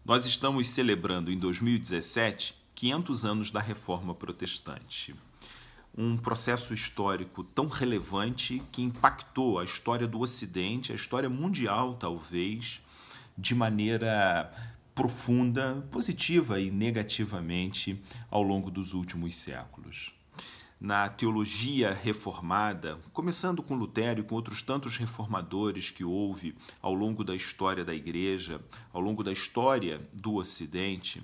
Nós estamos celebrando em 2017 500 anos da Reforma Protestante. Um processo histórico tão relevante que impactou a história do Ocidente, a história mundial talvez, de maneira profunda, positiva e negativamente ao longo dos últimos séculos. Na teologia reformada, começando com Lutero e com outros tantos reformadores que houve ao longo da história da Igreja, ao longo da história do Ocidente,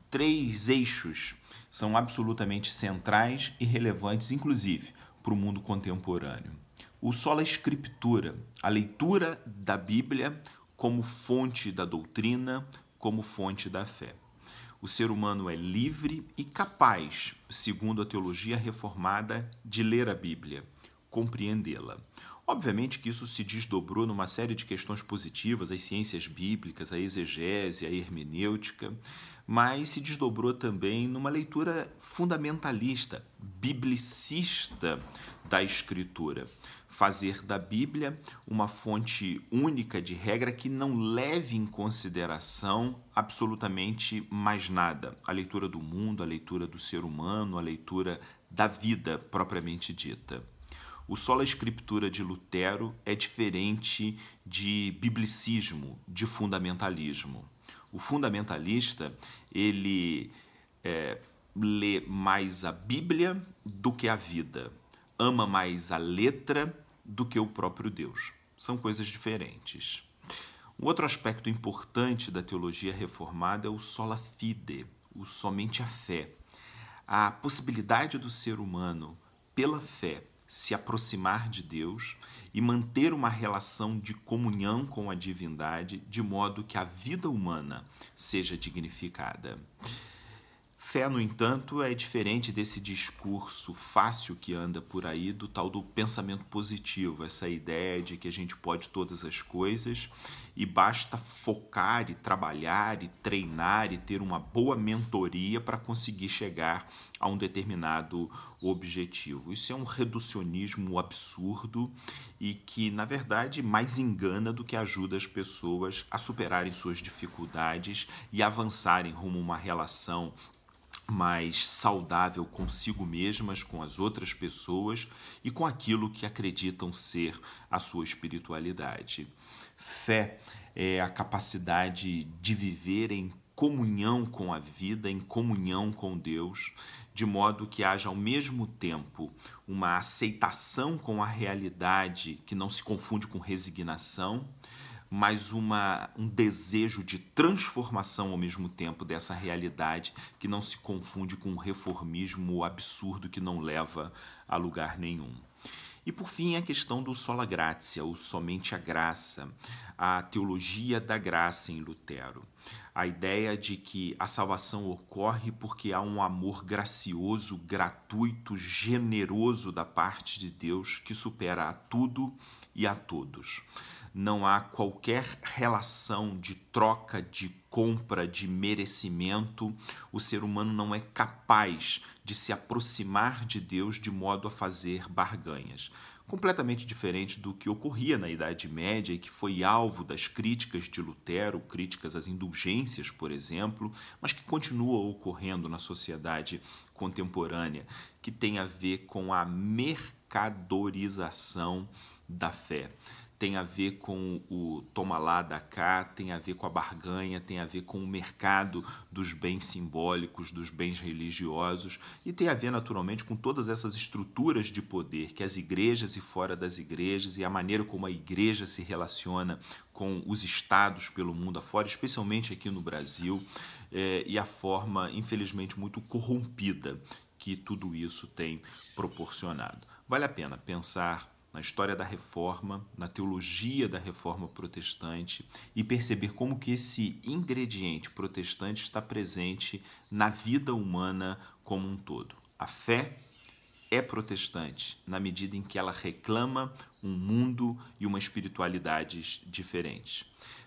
três eixos são absolutamente centrais e relevantes, inclusive, para o mundo contemporâneo. O sola scriptura, a leitura da Bíblia como fonte da doutrina, como fonte da fé. O ser humano é livre e capaz, segundo a teologia reformada, de ler a Bíblia, compreendê-la. Obviamente que isso se desdobrou numa série de questões positivas, as ciências bíblicas, a exegese, a hermenêutica, mas se desdobrou também numa leitura fundamentalista, biblicista da Escritura. Fazer da Bíblia uma fonte única de regra que não leve em consideração absolutamente mais nada. A leitura do mundo, a leitura do ser humano, a leitura da vida propriamente dita. O sola scriptura de Lutero é diferente de biblicismo, de fundamentalismo. O fundamentalista, ele lê mais a Bíblia do que a vida, ama mais a letra do que o próprio Deus. São coisas diferentes. Um outro aspecto importante da teologia reformada é o sola fide, o somente a fé. A possibilidade do ser humano, pela fé, se aproximar de Deus e manter uma relação de comunhão com a divindade, de modo que a vida humana seja dignificada. Fé, no entanto, é diferente desse discurso fácil que anda por aí, do tal do pensamento positivo, essa ideia de que a gente pode todas as coisas e basta focar e trabalhar e treinar e ter uma boa mentoria para conseguir chegar a um determinado objetivo. Isso é um reducionismo absurdo e que, na verdade, mais engana do que ajuda as pessoas a superarem suas dificuldades e avançarem rumo a uma relação mais saudável consigo mesmas, com as outras pessoas e com aquilo que acreditam ser a sua espiritualidade. Fé é a capacidade de viver em comunhão com a vida, em comunhão com Deus, de modo que haja ao mesmo tempo uma aceitação com a realidade que não se confunde com resignação, mas um desejo de transformação ao mesmo tempo dessa realidade que não se confunde com um reformismo absurdo que não leva a lugar nenhum. E por fim a questão do sola gratia, o somente a graça, a teologia da graça em Lutero. A ideia de que a salvação ocorre porque há um amor gracioso, gratuito, generoso da parte de Deus que supera a tudo e a todos. Não há qualquer relação de troca, de compra, de merecimento. O ser humano não é capaz de se aproximar de Deus de modo a fazer barganhas. Completamente diferente do que ocorria na Idade Média e que foi alvo das críticas de Lutero, críticas às indulgências, por exemplo, mas que continua ocorrendo na sociedade contemporânea, que tem a ver com a mercadorização da fé. Tem a ver com o toma lá, dá cá, tem a ver com a barganha, tem a ver com o mercado dos bens simbólicos, dos bens religiosos e tem a ver naturalmente com todas essas estruturas de poder que as igrejas e fora das igrejas e a maneira como a igreja se relaciona com os estados pelo mundo afora, especialmente aqui no Brasil, e a forma, infelizmente, muito corrompida que tudo isso tem proporcionado. Vale a pena pensar na história da Reforma, na teologia da Reforma Protestante e perceber como que esse ingrediente protestante está presente na vida humana como um todo. A fé é protestante na medida em que ela reclama um mundo e uma espiritualidades diferentes.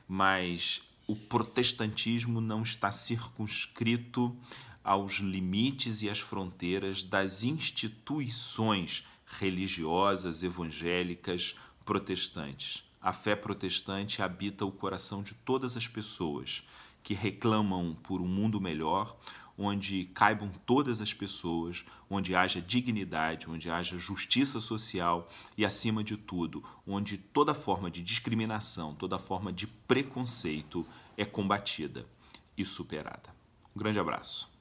Mas o protestantismo não está circunscrito aos limites e às fronteiras das instituições religiosas, evangélicas, protestantes. A fé protestante habita o coração de todas as pessoas que reclamam por um mundo melhor, onde caibam todas as pessoas, onde haja dignidade, onde haja justiça social e, acima de tudo, onde toda forma de discriminação, toda forma de preconceito é combatida e superada. Um grande abraço.